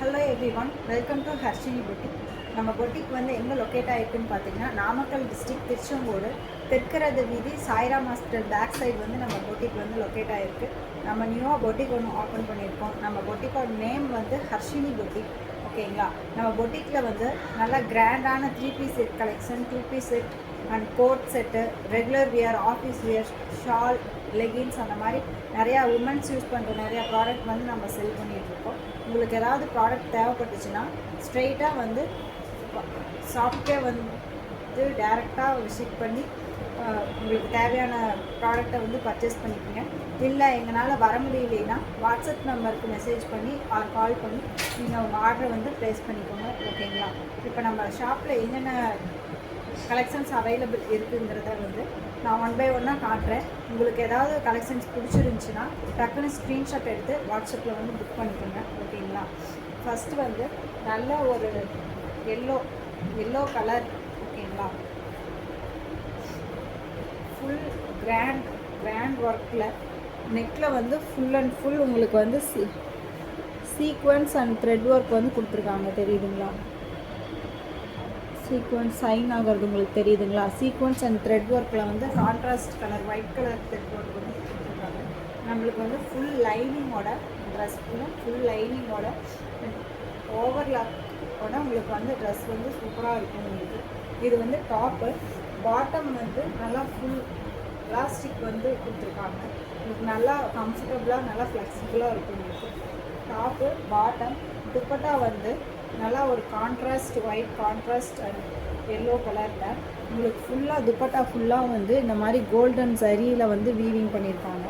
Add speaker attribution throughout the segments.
Speaker 1: Hello everyone, welcome to Harshini boutique. நம்ம boutique வந்து எங்கே லொக்கேட் ஆகிருக்குன்னு பார்த்தீங்கன்னா, நாமக்கல் டிஸ்ட்ரிக்ட் திருச்செங்கோடு தெற்கரது வீதி சாய்ராம் ஹாஸ்பிட்டல் பேக் சைடு வந்து நம்ம பொட்டிக் வந்து லொக்கேட் ஆகிருக்கு. நம்ம நியூவாக பொட்டிக் ஒன்று ஓப்பன் பண்ணியிருக்கோம். நம்ம பொட்டிக்கோட நேம் வந்து ஹர்ஷினி பொட்டிக். ஓகேங்களா? நம்ம பொட்டிக்கில் வந்து நல்லா கிராண்டான 3 piece set collection, 2 piece set and coat set, regular wear, office wear, shawl, leggings, அந்த மாதிரி நிறையா உமன்ஸ் யூஸ் பண்ணுற நிறையா ப்ராடக்ட் வந்து நம்ம செல் பண்ணிகிட்ருக்கோம். உங்களுக்கு ஏதாவது ப்ராடக்ட் தேவைப்பட்டுச்சுன்னா ஸ்ட்ரெயிட்டாக வந்து ஷாப்க்கே வந்து டைரெக்டாக விசிட் பண்ணி உங்களுக்கு தேவையான ப்ராடக்டை வந்து பர்ச்சேஸ் பண்ணிக்கோங்க. இல்லை எங்களால் வர முடியலைன்னா வாட்ஸ்அப் நம்பருக்கு மெசேஜ் பண்ணி கால் பண்ணி நீங்கள் உங்கள் ஆர்டரை வந்து ப்ளேஸ் பண்ணிக்கோங்க. ஓகேங்களா? இப்போ நம்ம ஷாப்பில் என்னென்ன கலெக்ஷன்ஸ் அவைலபிள் இருக்குங்கிறத வந்து நான் ஒன் பை ஒன்னாக காட்டுறேன். உங்களுக்கு ஏதாவது கலெக்ஷன்ஸ் பிடிச்சிருந்துச்சின்னா டக்குன்னு ஸ்க்ரீன்ஷாட் எடுத்து வாட்ஸ்அப்பில் வந்து புக் பண்ணிக்கோங்க. ஓகேங்களா? ஃபஸ்ட்டு வந்து நல்ல ஒரு எல்லோ கலர். ஓகேங்களா? ஃபுல் கிராண்ட் ஒர்க்கில் நெக்கில் வந்து ஃபுல் அண்ட் ஃபுல் உங்களுக்கு வந்து சீக்வன்ஸ் அண்ட் த்ரெட் ஒர்க் வந்து கொடுத்துருக்காங்க. தெரியுதுங்களா? சீக்வன்ஸ் சைன் ஆகிறது உங்களுக்கு தெரியுதுங்களா? சீக்வன்ஸ் அண்ட் த்ரெட் ஒர்க்கில் வந்து contrast colour white colour thread work வந்து கொடுத்துருக்காங்க. நம்மளுக்கு வந்து ஃபுல் லைனிங்கோட ட்ரெஸ், ஃபுல் லைனிங்கோட ஓவர்லாக்கோட உங்களுக்கு வந்து ட்ரெஸ் வந்து சூப்பராக இருக்கும் உங்களுக்கு. இது வந்து டாப்பு. பாட்டம் வந்து நல்லா ஃபுல் எலாஸ்டிக் வந்து கொடுத்துருக்காங்க. உங்களுக்கு நல்லா கம்ஃபர்டபுளாக நல்லா ஃப்ளெக்சிபிளாக இருக்கும் உங்களுக்கு. டாப்பு, பாட்டம், துப்பட்டா வந்து நல்லா ஒரு contrast white contrast and yellow கலரில் உங்களுக்கு ஃபுல்லாக துப்பட்டா ஃபுல்லாக வந்து இந்த மாதிரி கோல்டன் சரியில் வந்து வீவிங் பண்ணியிருக்காங்க.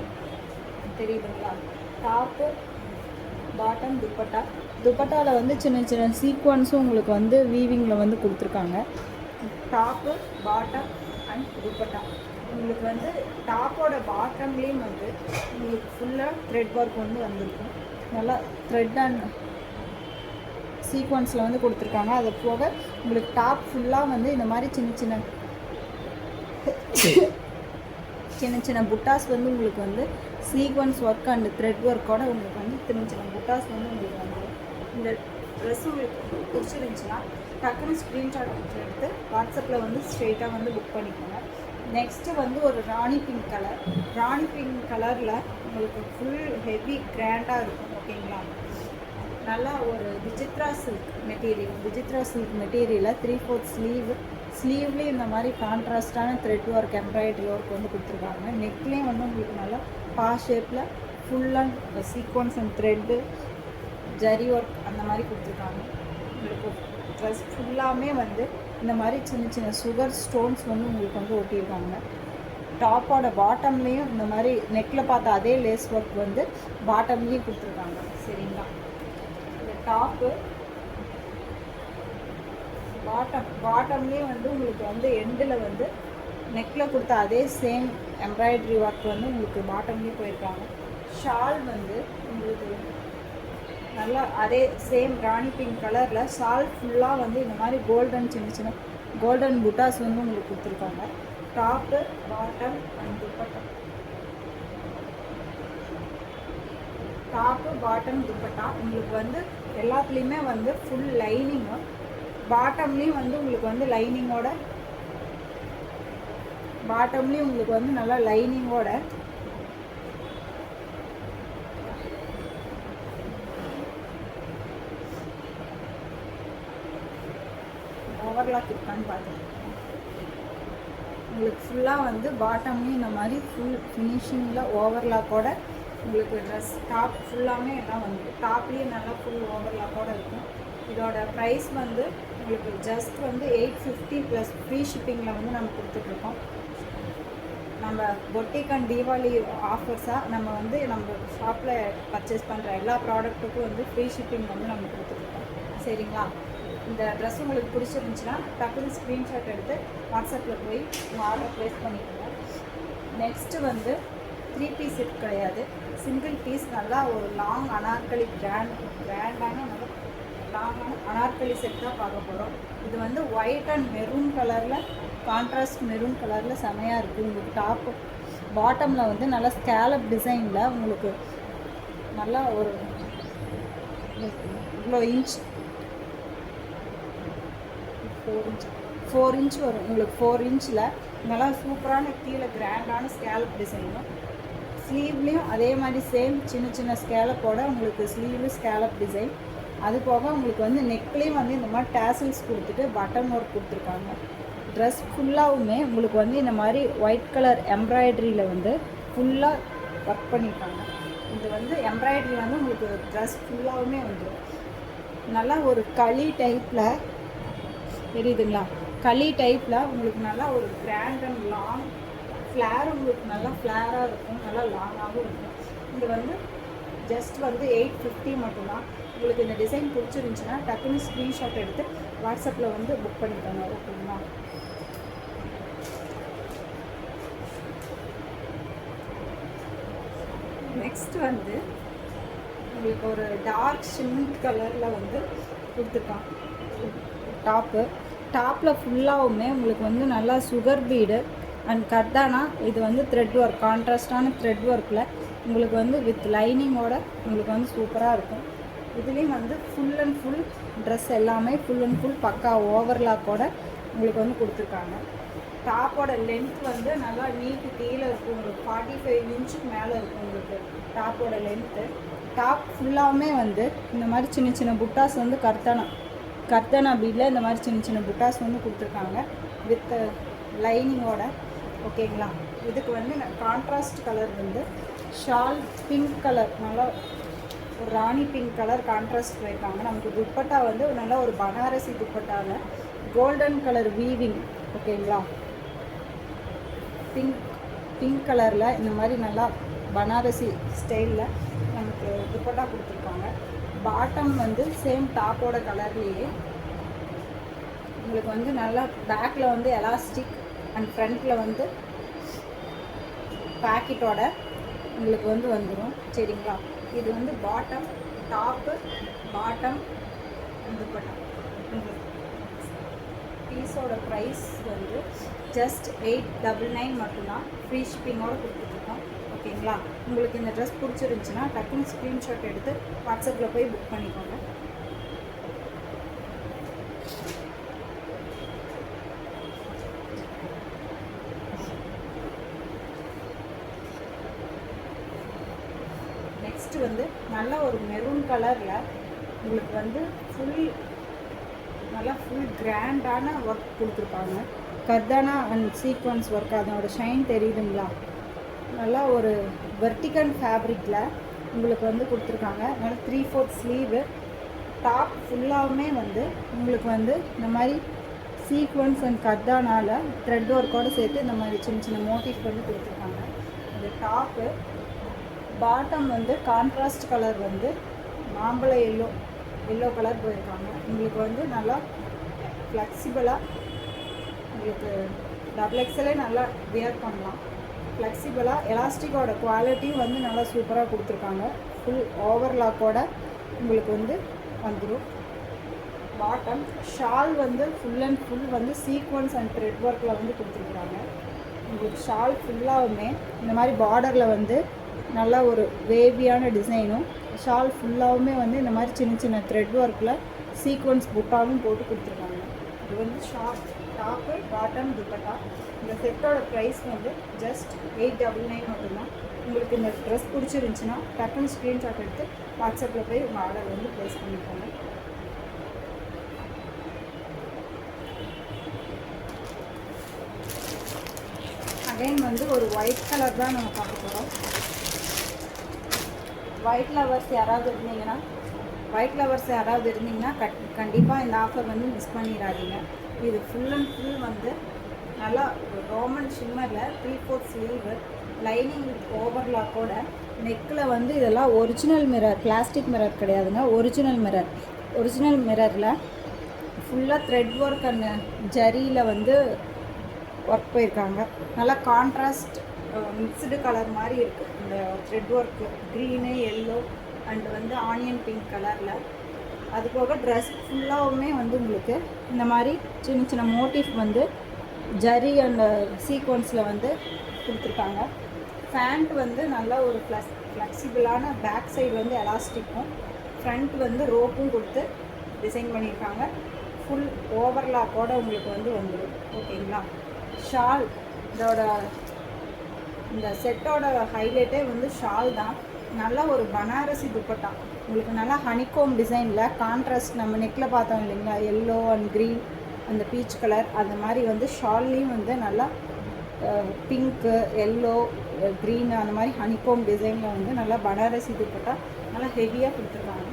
Speaker 1: தெரியுதுங்களா? டாப்பு, பாட்டம், துப்பட்டாவில் வந்து சின்ன சின்ன சீக்வன்ஸும் உங்களுக்கு வந்து வீவிங்கில் வந்து கொடுத்துருக்காங்க. டாப்பு, பாட்டம் அண்ட் துப்பட்டா உங்களுக்கு வந்து டாப்போட பாட்டம்லேயும் வந்து உங்களுக்கு ஃபுல்லாக த்ரெட் ஒர்க் வந்து வந்திருக்கும். நல்லா த்ரெட் அண்ட் சீக்வன்ஸில் வந்து கொடுத்துருக்காங்க. அது போக உங்களுக்கு டாப் ஃபுல்லாக வந்து இந்த மாதிரி சின்ன சின்ன புட்டாஸ் வந்து உங்களுக்கு வந்து சீக்வன்ஸ் ஒர்க் அண்ட் த்ரெட் ஒர்க்கோட உங்களுக்கு வந்து சின்ன புட்டாஸ் வந்து உங்களுக்கு வந்து இந்த ட்ரெஸ் உங்களுக்கு பிடிச்சிருந்துச்சுன்னா டக்குன்னு ஸ்க்ரீன்ஷாட் எடுத்து வாட்ஸ்அப்பில் வந்து ஸ்ட்ரெயிட்டாக வந்து புக் பண்ணிக்கோங்க. நெக்ஸ்ட்டு வந்து ஒரு ராணி பிங்க் கலரில் உங்களுக்கு ஃபுல் ஹெவி கிராண்டாக இருக்கும். ஓகேங்களா? நல்லா ஒரு விசித்ரா சில்க் மெட்டீரியலில் 3/4 ஸ்லீவ்லேயும் இந்த மாதிரி கான்ட்ராஸ்டான த்ரெட் ஒர்க், எம்ப்ராய்டரி ஒர்க் வந்து கொடுத்துருக்காங்க. நெக்லேயும் வந்து உங்களுக்கு நல்லா பா ஷேப்பில் full and sequence and thread zari work அந்த மாதிரி கொடுத்துருக்காங்க. உங்களுக்கு ட்ரெஸ் ஃபுல்லாமே வந்து இந்த மாதிரி சின்ன சுகர் ஸ்டோன்ஸ் வந்து உங்களுக்கு வந்து ஒட்டியிருக்காங்க. டாப்போட பாட்டம்லேயும் இந்த மாதிரி நெக்கில் பார்த்த அதே லேஸ் ஒர்க் வந்து பாட்டம்லேயும் கொடுத்துருக்காங்க. சரிங்களா? டாப்பு, பாட்டம்லேயும் வந்து உங்களுக்கு வந்து எண்டில் வந்து நெக்கில் கொடுத்த அதே சேம் எம்ப்ராய்டரி ஒர்க் வந்து உங்களுக்கு பாட்டம்லேயும் போயிருக்காங்க. ஷால் வந்து உங்களுக்கு நல்லா அதே சேம் ராணி பிங்க் கலரில் ஷால் ஃபுல்லாக வந்து இந்த மாதிரி சின்ன கோல்டன் புட்டாஸ் வந்து உங்களுக்கு கொடுத்துருக்காங்க. Top, bottom and dupatta. Top, bottom, dupatta உங்களுக்கு வந்து எல்லாத்துலேயுமே வந்து ஃபுல் லைனிங்கும், பாட்டம்லேயும் வந்து உங்களுக்கு வந்து பாட்டம்லேயும் உங்களுக்கு வந்து நல்லா லைனிங்கோட ஓவர்லாக் இருக்கான்னு பார்த்துக்கோங்க. உங்களுக்கு ஃபுல்லாக வந்து பாட்டம்லேயும் இந்த மாதிரி ஃபுல் ஃபினிஷிங்கில் ஓவர்லாக்கோட உங்களுக்கு ட்ரெஸ் டாப் ஃபுல்லாமே எல்லாம் வந்து டாப்லேயும் நல்லா ஃபுல் ஓவர்லாக்கோடு இருக்கும். இதோட ப்ரைஸ் வந்து உங்களுக்கு ஜஸ்ட் வந்து 850 ப்ளஸ் ஃப்ரீ ஷிப்பிங்கில் வந்து நம்ம கொடுத்துட்ருக்கோம். நம்ம பொட்டிக் அண்ட் தீபாவளி ஆஃபர்ஸாக நம்ம வந்து நம்ம ஷாப்பில் பர்ச்சேஸ் பண்ணுற எல்லா ப்ராடக்ட்டுக்கும் வந்து ஃப்ரீ ஷிப்பிங் வந்து நம்ம கொடுத்துட்ருக்கோம். சரிங்களா? இந்த ட்ரெஸ் உங்களுக்கு பிடிச்சிருந்துச்சுன்னா டக்குன்னு ஸ்க்ரீன்ஷாட் எடுத்து வாட்ஸ்அப்பில் போய் உங்கள் ஆர்டர் ப்ளேஸ் பண்ணிக்கோங்க. நெக்ஸ்ட்டு வந்து 3 பீஸ் செட் கிடையாது, சிங்கிள் பீஸ். நல்லா ஒரு லாங் அனார்கலி கிராண்டான நல்லா லாங்கான அனார்கலி செட் தான் பார்க்க போகிறோம். இது வந்து ஒயிட் அண்ட் மெரூன் கலரில் கான்ட்ராஸ்ட் மெரூன் கலரில் செமையாக இருக்குது. உங்களுக்கு டாப்பு பாட்டமில் வந்து நல்லா ஸ்கேலப் டிசைனில் உங்களுக்கு நல்லா ஒரு இவ்வளோ இன்ச் 4 இன்ச் வரும் உங்களுக்கு. 4 இன்ச்சில் நல்லா சூப்பரான கீழே கிராண்டான ஸ்கேலப் டிசைனும், ஸ்லீவ்லேயும் அதே மாதிரி சேம் சின்ன சின்ன ஸ்கேலப்போட உங்களுக்கு ஸ்லீவ்லேயும் ஸ்கேலப் டிசைன். அது போக உங்களுக்கு வந்து நெக்லேயும் வந்து இந்த மாதிரி டேசல்ஸ் கொடுத்துட்டு பட்டன் ஒர்க் கொடுத்துருக்காங்க. ட்ரெஸ் ஃபுல்லாகவுமே உங்களுக்கு வந்து இந்த மாதிரி ஒயிட் கலர் எம்ப்ராய்டரியில் வந்து ஃபுல்லாக ஒர்க் பண்ணியிருக்காங்க. இது வந்து எம்ப்ராய்டரி வந்து உங்களுக்கு ட்ரெஸ் ஃபுல்லாகவுமே வந்துடும். நல்லா ஒரு களி டைப்பில் தெரியுதுங்களா, களி டைப்பில் உங்களுக்கு நல்லா ஒரு கிராண்ட் அண்ட் லாங் ஃப்ளேர், உங்களுக்கு நல்லா ஃப்ளேராக இருக்கும், நல்லா லாங்காகவும் இருக்கும். இது வந்து ஜஸ்ட் வந்து 850 மட்டும்தான். உங்களுக்கு இந்த டிசைன் பிடிச்சிருந்துச்சுன்னா டக்குன்னு ஸ்க்ரீன்ஷாட் எடுத்து வாட்ஸ்அப்பில் வந்து புக் பண்ணிக்கோங்க. ஓகேங்களா? நெக்ஸ்ட் வந்து உங்களுக்கு ஒரு டார்க் சிமெண்ட் கலரில் வந்து கொடுத்துருக்கான் டாப்பில் ஃபுல்லாகவுமே உங்களுக்கு வந்து நல்லா சுகர் பீடு அண்ட் கர்தானா. இது வந்து த்ரெட் ஒர்க், கான்ட்ராஸ்டான த்ரெட் ஒர்க்கில் உங்களுக்கு வந்து வித் லைனிங்கோட உங்களுக்கு வந்து சூப்பராக இருக்கும். இதுலேயும் வந்து ஃபுல் அண்ட் ஃபுல் ட்ரெஸ் எல்லாமே ஃபுல் அண்ட் ஃபுல் பக்கா ஓவர்லாக்கோட உங்களுக்கு வந்து கொடுத்துருக்காங்க. டாப்போட லென்த் வந்து நல்லா நீட்டு கீழே இருக்கும், உங்களுக்கு 45 இன்ச்சுக்கு மேலே இருக்கும் உங்களுக்கு டாப்போட லென்த்து. டாப் ஃபுல்லாகவுமே வந்து இந்த மாதிரி சின்ன சின்ன புட்டாஸ் வந்து கர்தானா பீடில் இந்த மாதிரி சின்ன சின்ன புட்டாஸ் வந்து கொடுத்துருக்காங்க வித் லைனிங்கோட. ஓகேங்களா? இதுக்கு வந்து கான்ட்ராஸ்ட் கலர் வந்து ஷால் பிங்க் கலர், நல்லா ஒரு ராணி பிங்க் கலர் கான்ட்ராஸ்ட் போயிருக்காங்க. நமக்கு துப்பட்டா வந்து நல்லா ஒரு பனாரசி துப்பட்டாவில் கோல்டன் கலர் வீவிங். ஓகேங்களா? பிங்க் கலரில் இந்த மாதிரி நல்லா பனாரசி ஸ்டைலில் நமக்கு துப்பட்டா கொடுத்துருக்காங்க. பாட்டம் வந்து சேம் டாப்போட கலர்லேயே உங்களுக்கு வந்து நல்லா பேக்கில் வந்து எலாஸ்டிக் அண்ட் ஃப்ரண்ட்டில் வந்து பேக்கெட்டோட உங்களுக்கு வந்து வந்துடும். சரிங்களா? இது வந்து பாட்டம், டாப்பு, பாட்டம், துப்பட்டா. பீஸோட ப்ரைஸ் வந்து ஜஸ்ட் 899 மட்டும்தான். ஃப்ரீ ஷிப்பிங்கோடு கொடுத்துட்ருக்கோம். ஓகேங்களா? உங்களுக்கு இந்த ட்ரெஸ் பிடிச்சிருந்துச்சுன்னா டக்குன்னு ஸ்க்ரீன்ஷாட் எடுத்து வாட்ஸ்அப்பில் போய் புக் பண்ணிக்கோங்க. நெக்ஸ்ட் வந்து நல்ல ஒரு மெரூன் கலரில் உங்களுக்கு வந்து நல்லா ஃபுல் கிராண்டான ஒர்க் கொடுத்துருப்பாங்க. கர்தானா அண்ட் சீக்வன்ஸ் ஒர்க், அதனோட ஷைன் தெரியுதுங்களா? நல்லா ஒரு வெர்டிக்கல் ஃபேப்ரிக்கில் உங்களுக்கு வந்து கொடுத்துருக்காங்க. நல்லா 3/4 ஸ்லீவு. டாப் ஃபுல்லாகவுமே வந்து உங்களுக்கு வந்து இந்த மாதிரி சீக்வன்ஸ் அண்ட் கர்தானால் த்ரெட் ஒர்க்கோடு சேர்த்து இந்த மாதிரி சின்ன சின்ன மோட்டிஃப் வந்து கொடுத்துருக்காங்க. இந்த டாப்பு பாட்டம் வந்து கான்ட்ராஸ்ட் கலர் வந்து மாம்பழ எல்லோ கலர் போயிருக்காங்க. உங்களுக்கு வந்து நல்லா ஃப்ளெக்சிபிளாக உங்களுக்கு XXL நல்லா வியர் பண்ணலாம். ஃப்ளெக்சிபிளாக எலாஸ்டிக்கோட குவாலிட்டியும் வந்து நல்லா சூப்பராக கொடுத்துருக்காங்க. ஃபுல் ஓவர்லாக்கோட உங்களுக்கு வந்து வந்துடும். பாட்டம் ஷால் வந்து ஃபுல் அண்ட் ஃபுல் வந்து சீக்வன்ஸ் அண்ட் த்ரெட் ஒர்க்கில் வந்து கொடுத்துருக்குறாங்க. உங்களுக்கு ஷால் ஃபுல்லாகவுமே இந்த மாதிரி பார்டரில் வந்து நல்லா ஒரு வேவியான டிசைனும், ஷால் ஃபுல்லாகவுமே வந்து இந்த மாதிரி சின்ன சின்ன த்ரெட் ஒர்க்கில் சீக்வன்ஸ் புட்டாவும் போட்டு கொடுத்துருக்காங்க. இது வந்து டாப்பு, பாட்டம், துப்பட்டா. இந்த செட்டோட ப்ரைஸ் வந்து ஜஸ்ட் 899 மட்டும்தான். உங்களுக்கு இந்த ட்ரெஸ் பிடிச்சிருந்துச்சுன்னா டக்குன்னு ஸ்க்ரீன்ஷாட் எடுத்து வாட்ஸ்அப்பில் போய் உங்கள் ஆர்டர் வந்து ப்ளேஸ் பண்ணிக்கோங்க. அகைன் வந்து ஒரு ஒயிட் கலர் தான் நம்ம பார்க்க போகிறோம். ஒயிட் லவர்ஸ் யாராவது இருந்தீங்கன்னா கண்டிப்பாக இந்த ஆஃபர் வந்து மிஸ் பண்ணிடாதீங்க. இது ஃபுல் அண்ட் ஃபுல் வந்து நல்லா ரோமன் ஷிம்மரில் 3/4 ஸ்லீவு, லைனிங் வித் ஓவர்லாக்கோட. நெக்கில் வந்து இதெல்லாம் ஒரிஜினல் மிரர், பிளாஸ்டிக் மிரர் கிடையாதுங்க, ஒரிஜினல் மிரரில் ஃபுல்லாக த்ரெட் ஒர்க் அண்ட் ஜரியில் வந்து ஒர்க் போயிருக்காங்க. நல்லா கான்ட்ராஸ்ட் மிக்ஸ்டு கலர் மாதிரி இருக்குது இந்த thread work. Green, yellow and வந்து ஆனியன் பிங்க் கலரில். அது போக ட்ரெஸ் ஃபுல்லாகவுமே வந்து உங்களுக்கு இந்த மாதிரி சின்ன சின்ன மோட்டிஃப் வந்து ஜரி அண்ட் சீக்வன்ஸில் வந்து கொடுத்துருக்காங்க. ஃபேண்ட் வந்து நல்லா ஒரு ஃப்ளெக்சிபிளான பேக் சைடு வந்து எலாஸ்டிக்கும், ஃப்ரண்ட் வந்து ரோப்பும் கொடுத்து டிசைன் பண்ணியிருக்காங்க. ஃபுல் ஓவர்லாக்கோடு உங்களுக்கு வந்து வந்துடும். ஓகேங்களா? ஷால் இதோட இந்த செட்டோட ஹைலைட்டே வந்து ஷால் தான். நல்ல ஒரு பனாரசி துப்பட்டா, உங்களுக்கு நல்லா ஹனிகோம் டிசைனில் கான்ட்ராஸ்ட் நம்ம நெக்கில் பார்த்தோம் இல்லைங்களா, எல்லோ அண்ட் க்ரீன், அந்த பீச் கலர், அந்த மாதிரி வந்து ஷால்லையும் வந்து நல்லா பிங்க்கு, எல்லோ, க்ரீன் அந்த மாதிரி ஹனிகோம் டிசைனில் வந்து நல்லா பனாரசி துப்பட்டா நல்லா ஹெவியாக கொடுத்துருக்காங்க.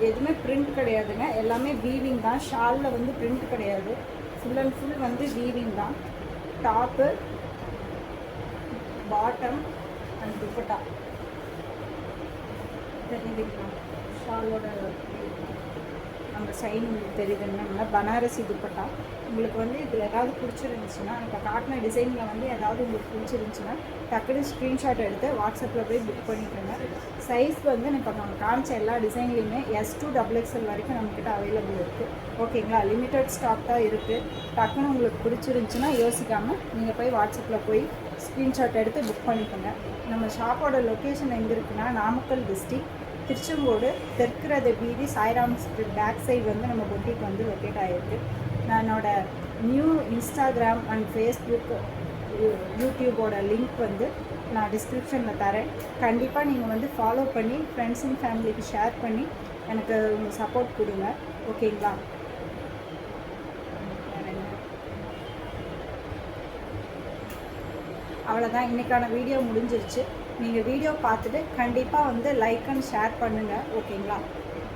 Speaker 1: எதுவுமே பிரிண்ட் கிடையாதுங்க, எல்லாமே வீவிங் தான். ஷாலில் வந்து பிரிண்ட் கிடையாது, ஃபுல் அண்ட் ஃபுல் வந்து வீவிங் தான். டாப்பு, பாட்டம் அண்ட் துப்பட்டா தெரியுதுங்களா? ஷாலோட அந்த சைன் உங்களுக்கு தெரியுதுங்கன்னா பனாரசி துப்பட்டா. உங்களுக்கு வந்து இதில் ஏதாவது பிடிச்சிருந்துச்சுன்னா, இப்போ காட்டின டிசைனில் வந்து ஏதாவது உங்களுக்கு பிடிச்சிருந்துச்சுன்னா டக்குனு ஸ்க்ரீன்ஷாட் எடுத்து வாட்ஸ்அப்பில் போய் புக் பண்ணிக்கோங்க. சைஸ் வந்து இப்போ நம்ம காமிச்ச எல்லா டிசைன்லேயுமே S2 XXL வரைக்கும் நம்மக்கிட்ட அவைலபிள் இருக்குது. ஓகேங்களா? லிமிட்டட் ஸ்டாக் தான் இருக்குது. டக்குன்னு உங்களுக்கு பிடிச்சிருந்துச்சுன்னா யோசிக்காமல் நீங்கள் போய் வாட்ஸ்அப்பில் போய் ஸ்க்ரீன்ஷாட் எடுத்து புக் பண்ணிக்கோங்க. நம்ம ஷாப்போட லொக்கேஷன் எங்கே இருக்குன்னா, நாமக்கல் டிஸ்ட்ரிக்ட், திருச்செங்கோடு, தெற்கு ரத வீதி, சாய்ராம் ஸ்ட்ரீட் பேக் சைடு வந்து நம்ம பொட்டிக் வந்து லொக்கேட் ஆகிருக்கு. என்னோட நியூ இன்ஸ்டாகிராம் அண்ட் ஃபேஸ்புக், யூடியூபோட லிங்க் வந்து நான் டிஸ்கிரிப்ஷனில் தரேன். கண்டிப்பாக நீங்கள் வந்து ஃபாலோ பண்ணி ஃப்ரெண்ட்ஸ் அண்ட் ஃபேமிலிக்கு ஷேர் பண்ணி எனக்கு உங்கள் சப்போர்ட் கொடுங்க. ஓகேங்களா? அவ்வளோதான், இன்றைக்கான வீடியோ முடிஞ்சிருச்சு. நீங்கள் வீடியோ பார்த்துட்டு கண்டிப்பாக வந்து லைக் அண்ட் ஷேர் பண்ணுங்கள். ஓகேங்களா?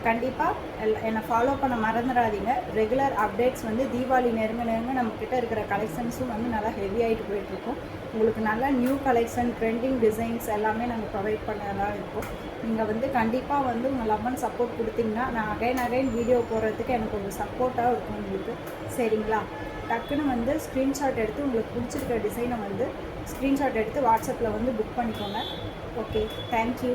Speaker 1: கண்டிப்பாக என்னை ஃபாலோ பண்ண மறந்துடாதீங்க. ரெகுலர் அப்டேட்ஸ் வந்து தீபாவளி நெருங்க நம்மக்கிட்ட இருக்கிற கலெக்ஷன்ஸும் வந்து நல்லா ஹெவி ஆகிட்டு போயிட்டுருக்கோம். உங்களுக்கு நல்லா நியூ கலெக்ஷன், ட்ரெண்டிங் டிசைன்ஸ் எல்லாமே நாங்கள் ப்ரொவைட் பண்ணதான் இருக்கோம். நீங்கள் வந்து கண்டிப்பாக வந்து உங்கள் லவ் அண்ட் சப்போர்ட் கொடுத்தீங்கன்னா நான் அகைன் வீடியோ போடுறதுக்கு எனக்கு ஒரு சப்போர்ட்டாக இருக்கும் உங்களுக்கு. சரிங்களா? டக்குன்னு வந்து ஸ்க்ரீன்ஷாட் எடுத்து உங்களுக்கு பிடிச்சிருக்க டிசைனை வந்து ஸ்க்ரீன்ஷாட் எடுத்து வாட்ஸ்அப்பில் வந்து புக் பண்ணிக்கோங்க. Okay, thank you.